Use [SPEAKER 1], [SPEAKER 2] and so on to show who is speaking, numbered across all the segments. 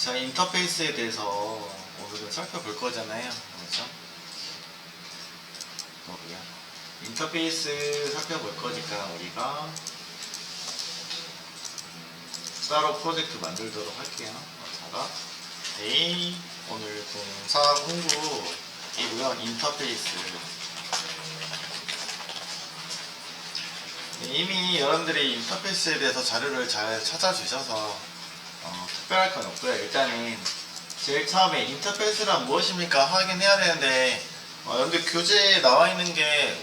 [SPEAKER 1] 자, 인터페이스에 대해서 오늘은 살펴볼 거잖아요. 그렇죠? 인터페이스 살펴볼 거니까 우리가 따로 프로젝트 만들도록 할게요. 자가 A 오늘 공사 공부이고요. 인터페이스 이미 여러분들이 인터페이스에 대해서 자료를 잘 찾아주셔서 특별할 건 없고요. 일단은 제일 처음에 인터페이스란 무엇입니까 확인해야 되는데 여러분들 교재에 나와 있는 게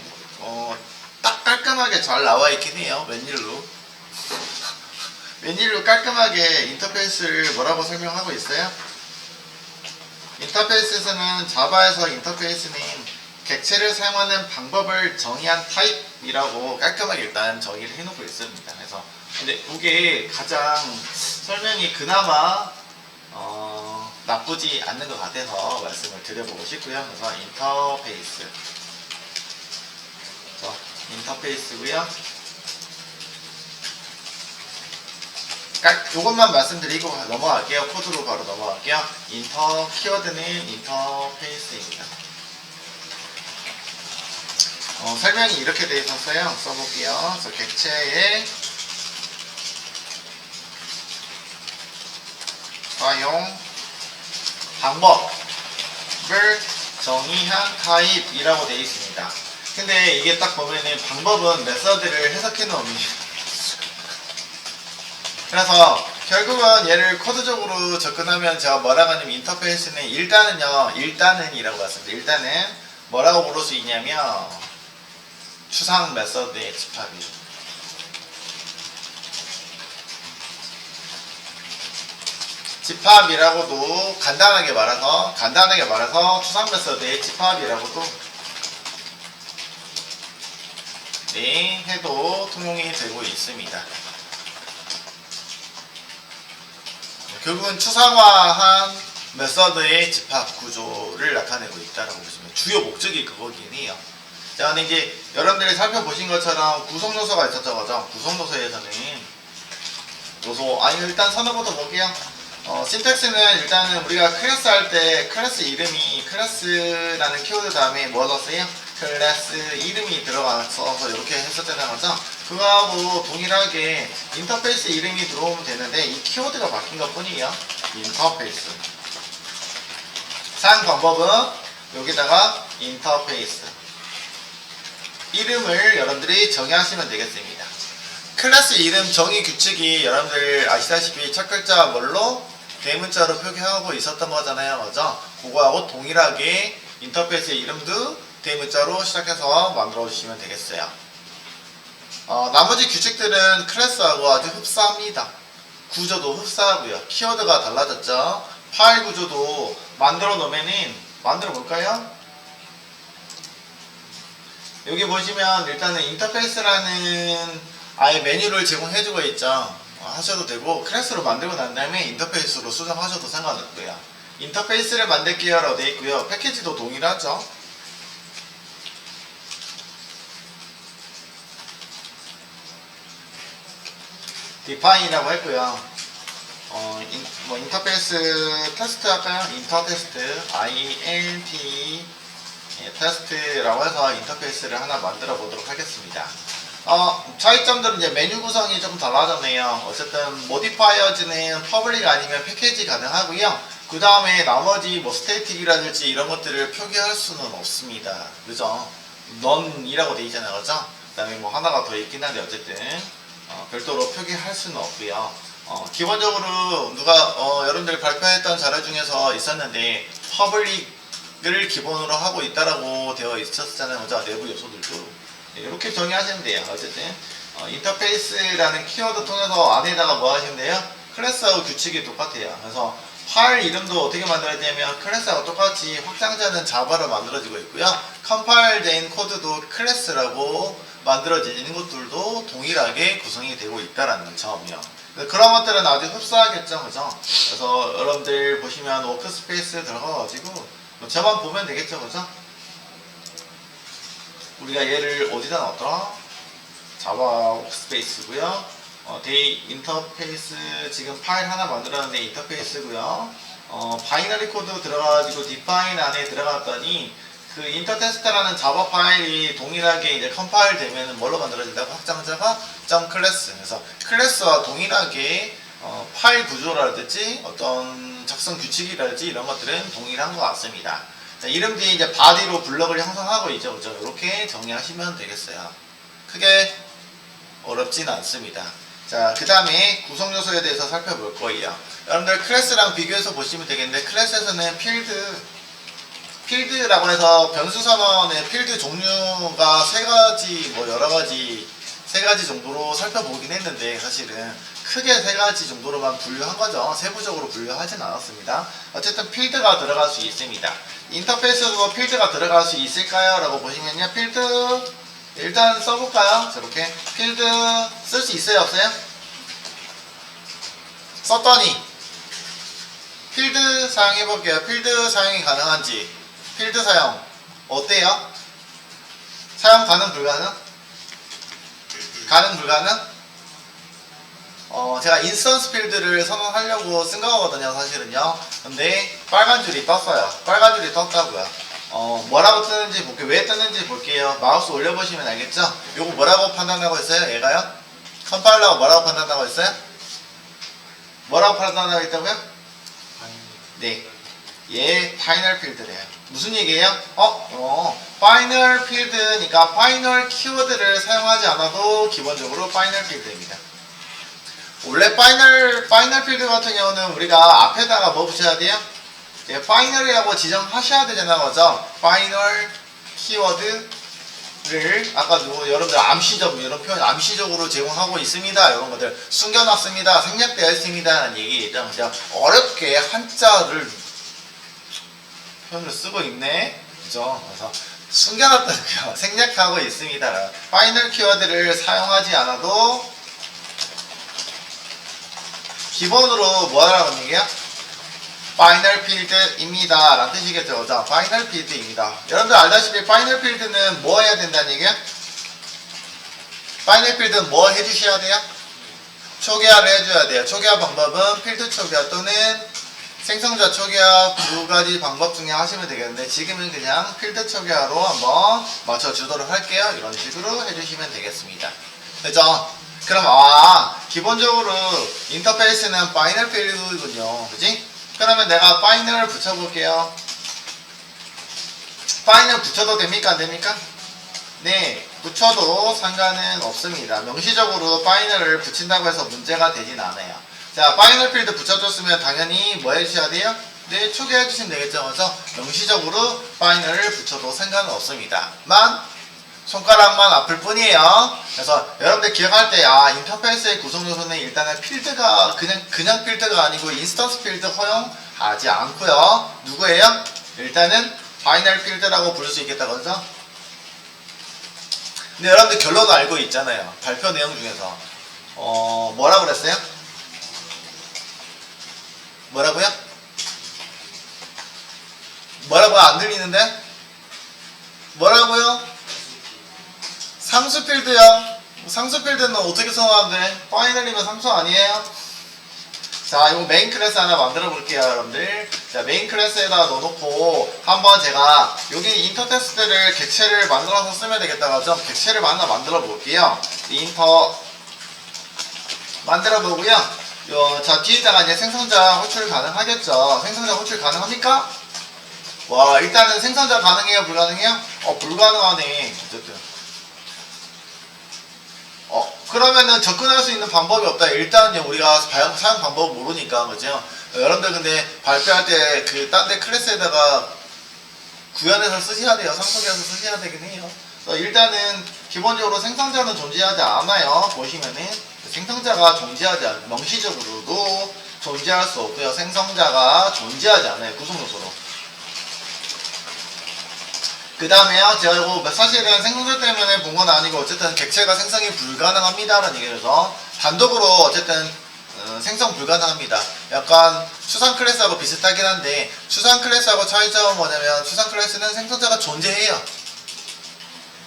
[SPEAKER 1] 딱 깔끔하게 잘 나와 있긴 해요. 웬일로 깔끔하게 인터페이스를 뭐라고 설명하고 있어요? 인터페이스에서는 자바에서 인터페이스는 객체를 사용하는 방법을 정의한 타입이라고 깔끔하게 일단 정의를 해놓고 있습니다. 그래서 근데 이게 가장 설명이 그나마 나쁘지 않는 것 같아서 말씀을 드려보고 싶고요. 그래서 인터페이스고요. 이것만 말씀드리고 넘어갈게요. 코드로 바로 넘어갈게요. 키워드는 인터페이스입니다. 설명이 이렇게 되어 있었어요. 써볼게요. 그래서 객체의 사용 방법을 정의한 타입이라고 되어 있습니다. 근데 이게 딱 보면은 방법은 메서드를 해석해 놓습니다. 그래서 결국은 얘를 코드적으로 접근하면 제가 뭐라고 하냐면 인터페이스는 일단은이라고 봤습니다. 일단은 뭐라고 부를 수 있냐면 추상 메서드의 집합이에요. 집합이라고도 간단하게 말해서 추상 메서드의 집합이라고도 해도 통용이 되고 있습니다. 결국은 추상화한 메서드의 집합 구조를 나타내고 있다라고 보시면 주요 목적이 그거긴 해요. 자, 근데 이제 여러분들이 살펴보신 것처럼 구성 요소가 있었죠, 그죠? 구성 요소에서는 일단 선호부터 볼게요. 신텍스는 일단은 우리가 클래스 할 때 클래스 이름이 클래스라는 키워드 다음에 뭐 넣었어요? 클래스 이름이 들어가서 이렇게 했었잖아요, 그죠? 그거하고 동일하게 인터페이스 이름이 들어오면 되는데 이 키워드가 바뀐 것 뿐이에요. 인터페이스 사용 방법은 여기다가 인터페이스 이름을 여러분들이 정의하시면 되겠습니다. 클래스 이름 정의 규칙이 여러분들 아시다시피 첫 글자 뭘로? 대문자로 표기하고 있었던 거잖아요, 그죠? 그거하고 동일하게 인터페이스 이름도 대문자로 시작해서 만들어 주시면 되겠어요. 나머지 규칙들은 클래스하고 아주 흡사합니다. 구조도 흡사하고요. 키워드가 달라졌죠. 파일 구조도 만들어 놓으면은 만들어 볼까요? 여기 보시면 일단은 인터페이스라는 아예 메뉴를 제공해주고 있죠. 하셔도 되고 클래스로 만들고 난 다음에 인터페이스로 수정하셔도 상관없고요. 인터페이스를 만들게요 라고 되어 있고요. 패키지도 동일하죠. 디파인이라고 했고요. 인터페이스 테스트 할까요? 인터 테스트 INT 테스트라고 해서 인터페이스를 하나 만들어 보도록 하겠습니다. 차이점들은 이제 메뉴 구성이 좀 달라졌네요. 어쨌든 모디파이어즈는 퍼블릭 아니면 패키지 가능하고요. 그 다음에 나머지 뭐 스태틱이라든지 이런 것들을 표기할 수는 없습니다. 그죠? none이라고 되어 있잖아요, 그죠? 그 다음에 뭐 하나가 더 있긴 한데 어쨌든 별도로 표기할 수는 없고요. 기본적으로 여러분들 발표했던 자료 중에서 있었는데 퍼블릭을 기본으로 하고 있다라고 되어 있었잖아요, 그죠? 내부 요소들도. 이렇게 정의하시면 돼요. 어쨌든 인터페이스라는 키워드 통해서 안에다가 뭐 하시면 돼요? 클래스하고 규칙이 똑같아요. 그래서 파일 이름도 어떻게 만들어지냐면 클래스하고 똑같이 확장자는 자바로 만들어지고 있고요. 컴파일된 코드도 클래스라고 만들어지는 것들도 동일하게 구성이 되고 있다라는 점이요. 그런 것들은 아주 흡사하겠죠, 그죠? 그래서 여러분들 보시면 워크스페이스 들어가가지고 저만 보면 되겠죠, 그죠? 우리가 얘를 어디다 넣었더라? 자바 워크스페이스고요. 데이 인터페이스 지금 파일 하나 만들었는데 인터페이스고요. 바이너리 코드 들어가가지고 디파인 안에 들어갔더니 그 인터테스트라는 자바 파일이 동일하게 이제 컴파일 되면 뭘로 만들어진다고? 확장자가 .클래스. 그래서 클래스와 동일하게 파일 구조라든지 어떤 작성 규칙이라든지 이런 것들은 동일한 것 같습니다. 자, 이름 뒤에 이제 바디로 블럭을 형성하고 있죠. 그죠? 이렇게 정리하시면 되겠어요. 크게 어렵진 않습니다. 자, 그 다음에 구성 요소에 대해서 살펴볼 거예요. 여러분들 클래스랑 비교해서 보시면 되겠는데, 클래스에서는 필드라고 해서 변수 선언의 필드 종류가 세 가지 정도로 살펴보긴 했는데, 사실은 크게 세 가지 정도로만 분류한 거죠. 세부적으로 분류하진 않았습니다. 어쨌든 필드가 들어갈 수 있습니다. 인터페이스도 필드가 들어갈 수 있을까요? 라고 보시면요. 필드 일단 써볼까요? 저렇게 필드 쓸 수 있어요? 없어요? 썼더니 필드 사용해볼게요. 필드 사용이 가능한지. 필드 사용 어때요? 사용 가능 불가능? 가능 불가능? 제가 인스턴스 필드를 선언하려고 쓴 거거든요, 사실은요. 근데 빨간 줄이 떴어요. 빨간 줄이 떴다고요. 뭐라고 뜨는지 볼게요. 왜 뜨는지 볼게요. 마우스 올려보시면 알겠죠? 요거 뭐라고 판단하고 있어요? 얘가요? 컴파일러가 뭐라고 판단하고 있어요? 뭐라고 판단하고 있다고요? 네. 얘 파이널 필드래요. 무슨 얘기예요? 파이널 필드니까 파이널 키워드를 사용하지 않아도 기본적으로 파이널 필드입니다. 원래 파이널 필드 같은 경우는 우리가 앞에다가 뭐 붙여야 돼요? 파이널이라고 지정하셔야 되잖아요. 그죠? 파이널 키워드를 아까도 여러분들 암시적 이런 표현 암시적으로 제공하고 있습니다. 이런 것들 숨겨놨습니다. 생략되어 있습니다. 라는 얘기죠. 그죠? 어렵게 한자를 표현을 쓰고 있네. 그죠? 그래서 숨겨놨다고요. 생략하고 있습니다. 파이널 키워드를 사용하지 않아도 기본으로 뭐 하라는 얘기야? 파이널 필드입니다. 라는 뜻이겠죠. 그죠? 파이널 필드입니다. 여러분들 알다시피 파이널 필드는 뭐 해야 된다는 얘기야? 파이널 필드는 뭐 해주셔야 돼요? 초기화를 해줘야 돼요. 초기화 방법은 필드 초기화 또는 생성자 초기화 두 가지 방법 중에 하시면 되겠는데, 지금은 그냥 필드 초기화로 한번 맞춰주도록 할게요. 이런 식으로 해주시면 되겠습니다. 그죠? 그럼 기본적으로 인터페이스는 파이널 필드군요. 그지? 그러면 내가 파이널을 붙여볼게요. 파이널 붙여도 됩니까? 안 됩니까? 네, 붙여도 상관은 없습니다. 명시적으로 파이널을 붙인다고 해서 문제가 되진 않아요. 자, 파이널 필드 붙여줬으면 당연히 뭐 해주셔야 돼요? 네, 초기화해주시면 되겠죠. 그래서 명시적으로 파이널을 붙여도 상관은 없습니다. 손가락만 아플 뿐이에요. 그래서 여러분들 기억할 때 인터페이스의 구성 요소는 일단은 필드가 그냥 필드가 아니고 인스턴스 필드 허용하지 않고요. 누구예요? 일단은 파이널 필드라고 부를 수 있겠다 그러죠? 근데 여러분들 결론을 알고 있잖아요. 발표 내용 중에서 뭐라고 그랬어요? 뭐라고요? 뭐라고요? 안 들리는데? 뭐라고요? 상수 필드요. 상수 필드는 어떻게 선언하는데? 파이널이면 상수 아니에요? 자, 이거 메인 클래스 하나 만들어 볼게요, 여러분들. 자, 메인 클래스에다 넣어놓고 한번 제가 여기 인터 테스트를 객체를 만들어서 쓰면 되겠다. 그죠? 객체를 하나 만들어 볼게요. 인터 만들어 보고요. 자, 뒤에다가 이제 생성자 호출 가능하겠죠? 생성자 호출 가능합니까? 와, 일단은 생성자 가능해요, 불가능해요? 불가능하네. 어쨌든. 그러면은 접근할 수 있는 방법이 없다. 일단 우리가 사용 방법을 모르니까, 그죠? 여러분들 근데 발표할 때 딴 데 클래스에다가 구현해서 쓰셔야 돼요. 상속해서 쓰셔야 되긴 해요. 일단은 기본적으로 생성자는 존재하지 않아요. 보시면은 생성자가 존재하지 않아요. 명시적으로도 존재할 수 없고요. 생성자가 존재하지 않아요. 구성 요소로. 그 다음에요, 제가 이거 사실은 생성자 때문에 본 건 아니고, 어쨌든 객체가 생성이 불가능합니다라는 얘기라서 단독으로 어쨌든 생성 불가능합니다. 약간 수상 클래스하고 비슷하긴 한데, 수상 클래스하고 차이점은 뭐냐면, 수상 클래스는 생성자가 존재해요.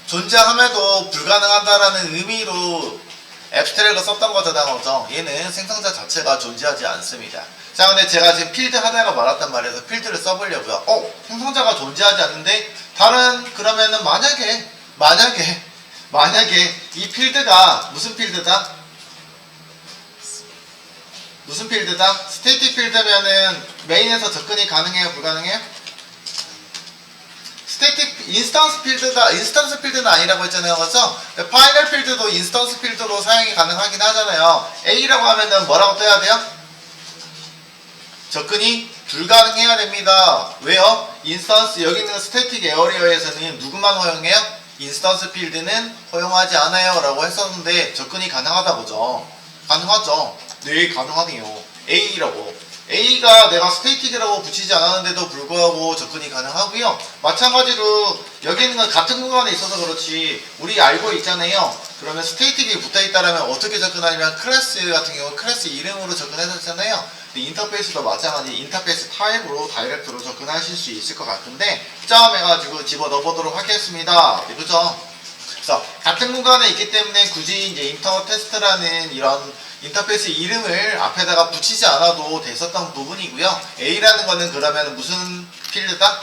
[SPEAKER 1] 존재함에도 불가능하다라는 의미로 앱스트랙을 썼던 거잖아요. 얘는 생성자 자체가 존재하지 않습니다. 자, 근데 제가 지금 필드 하다가 말았단 말이에요. 필드를 써보려고요. 생성자가 존재하지 않는데 다른 그러면은 만약에 이 필드가 무슨 필드다? 무슨 필드다? 스태틱 필드면은 메인에서 접근이 가능해요? 불가능해요? 스태틱 인스턴스 필드는 아니라고 했잖아요. 그래서 파이널 필드도 인스턴스 필드로 사용이 가능하긴 하잖아요. A라고 하면은 뭐라고 떠야 돼요? 접근이 불가능해야 됩니다. 왜요? 인스턴스 여기 있는 스태틱 에어리어에서는 누구만 허용해요? 인스턴스 필드는 허용하지 않아요 라고 했었는데 접근이 가능하다고죠. 가능하죠. 네, 가능하네요. A가 내가 스태틱이라고 붙이지 않았는데도 불구하고 접근이 가능하고요. 마찬가지로 여기 있는 건 같은 공간에 있어서 그렇지 우리 알고 있잖아요. 그러면 스태틱이 붙어있다면 어떻게 접근하냐면 클래스 같은 경우 클래스 이름으로 접근했었잖아요. 근데 인터페이스도 마찬가지 인터페이스 타입으로 다이렉트로 접근하실 수 있을 것 같은데 점해가지고 집어넣어 보도록 하겠습니다. 네, 그죠? 그래서 같은 공간에 있기 때문에 굳이 이제 인터 테스트라는 이런 인터페이스 이름을 앞에다가 붙이지 않아도 됐었던 부분이고요. A라는 거는 그러면 무슨 필드다?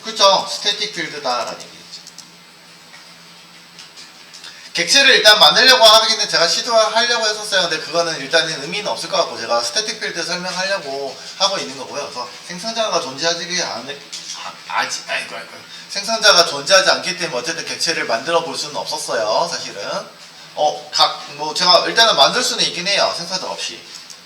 [SPEAKER 1] 그렇죠. 스태틱 필드다라는 얘기죠. 객체를 일단 만들려고 하기는 제가 시도하려고 했었어요. 근데 그거는 일단은 의미는 없을 것 같고 제가 스태틱 필드 설명하려고 하고 있는 거고요. 그래서 생성자가 존재하지 생성자가 존재하지 않기 때문에 어쨌든 객체를 만들어 볼 수는 없었어요. 사실은. 제가 일단은 만들 수는 있긴 해요. 생성자 없이.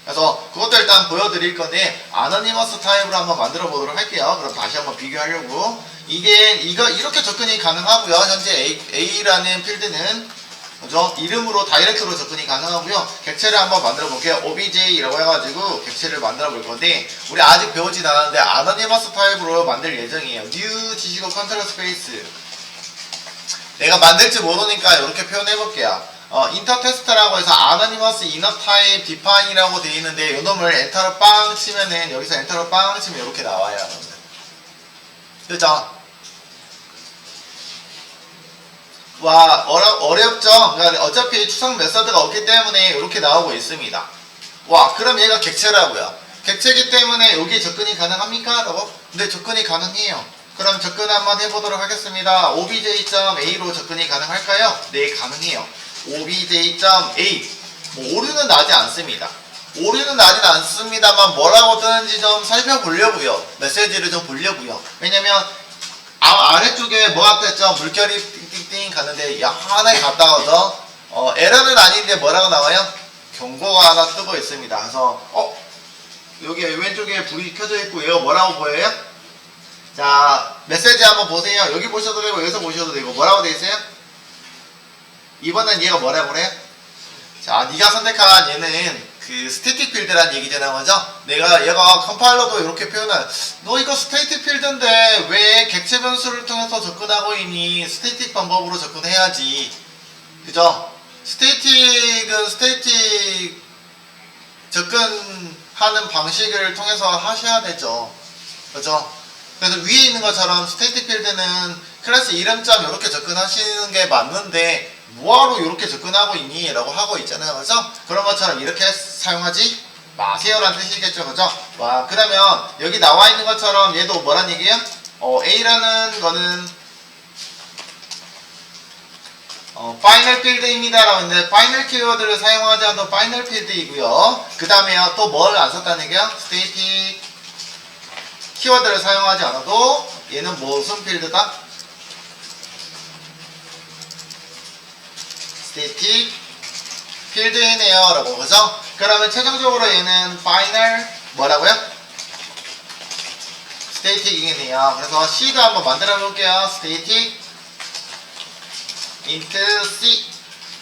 [SPEAKER 1] 그래서 그것도 일단 보여드릴 건데, 아노니머스 타입으로 한번 만들어 보도록 할게요. 그럼 다시 한번 비교하려고. 이렇게 접근이 가능하고요. 현재 A라는 필드는, 그죠? 이름으로 다이렉트로 접근이 가능하고요. 객체를 한번 만들어 볼게요. OBJ라고 해가지고 객체를 만들어 볼 건데, 우리 아직 배우진 않았는데, 아노니머스 타입으로 만들 예정이에요. new 지시고 컨트롤 스페이스. 내가 만들지 모르니까 이렇게 표현해 볼게요. 인터 테스트라고 해서 아노니머스 이너 타입 디파인이라고 되어 있는데 요놈을 엔터를 빵 치면은 여기서 엔터를 빵 치면 이렇게 나와요. 그죠? 와 어렵죠? 그러니까 어차피 추상 메서드가 없기 때문에 이렇게 나오고 있습니다. 와 그럼 얘가 객체라고요. 객체이기 때문에 여기 접근이 가능합니까? 라고? 근데 접근이 가능해요. 그럼 접근 한번 해보도록 하겠습니다. obj.a로 접근이 가능할까요? 네, 가능해요. obj.a 오류는 나지 않습니다. 오류는 나진 않습니다만 뭐라고 뜨는지 좀 살펴보려고요. 메시지를 좀 보려고요. 왜냐면 아래쪽에 뭐가 떴죠? 물결이 띵띵띵 가는데 하나에 갔다가죠. 에러는 아닌데 뭐라고 나와요? 경고가 하나 뜨고 있습니다. 그래서 여기 왼쪽에 불이 켜져 있고 얘가 뭐라고 보여요? 자, 메시지 한번 보세요. 여기 보셔도 되고 여기서 보셔도 되고 뭐라고 돼 있어요? 이번엔 얘가 뭐라고 그래요? 자, 네가 선택한 얘는 그 스태틱 필드란 얘기잖아, 그죠? 얘가 컴파일러도 이렇게 표현한 너 이거 스태틱 필드인데 왜 객체 변수를 통해서 접근하고 있니? 스태틱 방법으로 접근해야지, 그죠? 스태틱은 스태틱 접근하는 방식을 통해서 하셔야 되죠, 그죠? 그래서 위에 있는 것처럼 스태틱 필드는 클래스 이름점 이렇게 접근하시는 게 맞는데 뭐하러 이렇게 접근하고 있니? 라고 하고 있잖아요. 그래서 그런 것처럼 이렇게 사용하지 마세요 라는 뜻이겠죠. 그죠? 와, 그러면 여기 나와 있는 것처럼 얘도 뭐란 얘기예요? A라는 거는 파이널 필드입니다 라고 했는데 파이널 키워드를 사용하지 않는 파이널 필드이고요. 그 다음에 또 뭘 안 썼다는 얘기야? 스테이틱 키워드를 사용하지 않아도 얘는 무슨 필드다? 스태틱 필드이네요 라고. 그죠? 그러면 최종적으로 얘는 파이널 뭐라고요? 스태틱이네요. 그래서 C도 한번 만들어 볼게요. 스태틱 int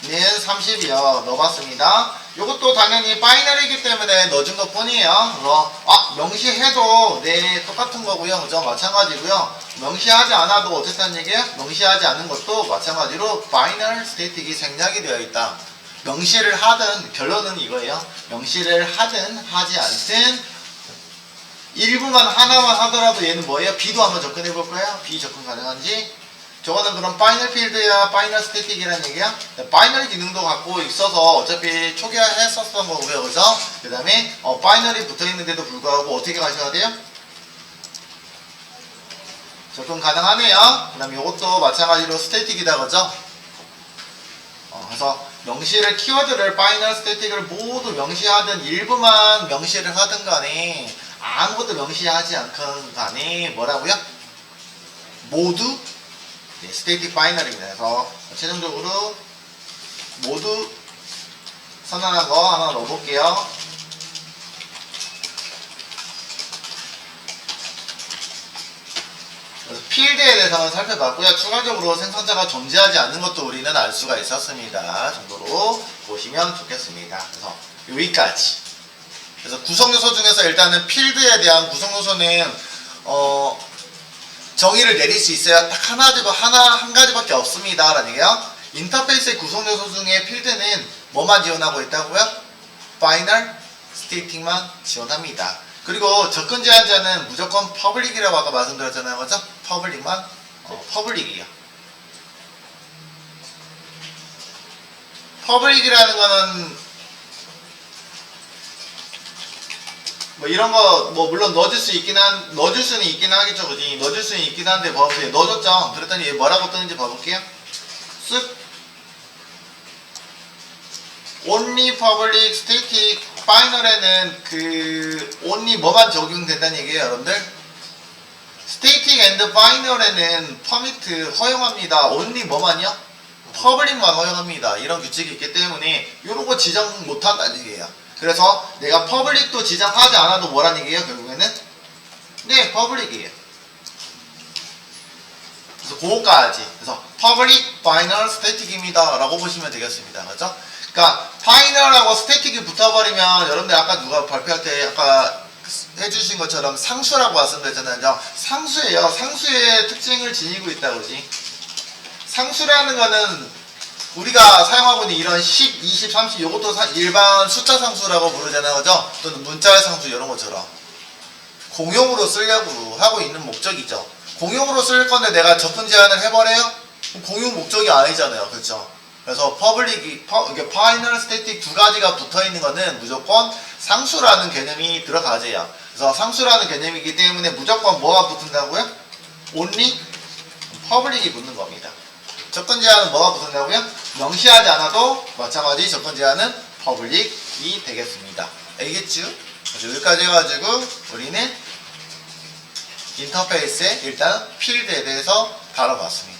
[SPEAKER 1] C는 30이요 넣어봤습니다. 이것도 당연히 파이널이기 때문에 넣어준 것 뿐이에요. 그래서 명시해도 네 똑같은 거고요. 그죠? 마찬가지고요. 명시하지 않아도 어쨌든 얘기예요. 명시하지 않은 것도 마찬가지로 파이널 스태틱이 생략이 되어 있다. 명시를 하든 결론은 이거예요. 명시를 하든 하지 않든 일부만 하나만 하더라도 얘는 뭐예요? B도 한번 접근해 볼까요? B 접근 가능한지. 저거는 그럼 파이널 필드야, 파이널 스태틱이라는 얘기야? 파이널 기능도 갖고 있어서 어차피 초기화 했었던 거고요, 그죠? 그 다음에 파이널이 붙어 있는데도 불구하고 어떻게 가셔야 돼요? 접근 가능하네요. 그 다음에 이것도 마찬가지로 스태틱이다, 그죠? 그래서 명시를 키워드를 파이널 스태틱을 모두 명시하든 일부만 명시를 하든 간에 아무것도 명시하지 않건 간에 뭐라고요? 모두 네, 스태틱 파이널입니다. 그래서 최종적으로 모두 선언한 거 하나 넣어볼게요. 그래서 필드에 대해서는 살펴봤고요. 추가적으로 생성자가 존재하지 않는 것도 우리는 알 수가 있었습니다. 정도로 보시면 좋겠습니다. 그래서 여기까지. 그래서 구성요소 중에서 일단은 필드에 대한 구성요소는 정의를 내릴 수 있어야 딱 한 가지밖에 없습니다. 라는 얘기예요. 인터페이스의 구성요소 중에 필드는 뭐만 지원하고 있다고요? 파이널 스태틱만 지원합니다. 그리고 접근 제한자는 무조건 퍼블릭이라고 아까 말씀드렸잖아요. 그죠? 퍼블릭만 퍼블릭이요. 퍼블릭이라는 거는 뭐 이런 거 뭐 물론 넣어줄 수는 있긴 하겠죠, 그지? 넣어줄 수는 있긴 한데 봐보세요. 넣어줬죠? 그랬더니 얘 뭐라고 뜨는지 봐볼게요. 쓱 only public static 파이널에는 그 only 뭐만 적용된다는 얘기예요, 여러분들. static and final에는 permit 허용합니다. only 뭐만요? public만 허용합니다. 이런 규칙이 있기 때문에 이런 거 지정 못한다는 얘기예요. 그래서 내가 퍼블릭도 지정하지 않아도 뭐란 얘기예요, 결국에는? 네, 퍼블릭이에요. 그래서 그거까지. 그래서 퍼블릭, 파이널, 스태틱입니다. 라고 보시면 되겠습니다. 그죠? 그러니까 파이널하고 스태틱이 붙어버리면 여러분들 아까 누가 발표할 때 아까 해주신 것처럼 상수라고 말씀드렸잖아요. 상수예요. 상수의 특징을 지니고 있다고 그지? 상수라는 거는 우리가 사용하고 있는 이런 10, 20, 30 이것도 일반 숫자 상수라고 부르잖아요. 그죠? 또는 문자 상수 이런 것처럼 공용으로 쓰려고 하고 있는 목적이죠. 공용으로 쓸 건데 내가 접근 제한을 해버려요? 공용 목적이 아니잖아요. 그렇죠? 그래서 퍼블릭이 파이널 스태틱 두 가지가 붙어 있는 거는 무조건 상수라는 개념이 들어가져요. 그래서 상수라는 개념이기 때문에 무조건 뭐가 붙는다고요? only 퍼블릭이 붙는 겁니다. 접근 제한은 뭐가 붙는다고요? 명시하지 않아도 마찬가지 접근 제한은 퍼블릭이 되겠습니다. 알겠죠? 여기까지 해가지고 우리는 인터페이스의 일단 필드에 대해서 다뤄봤습니다.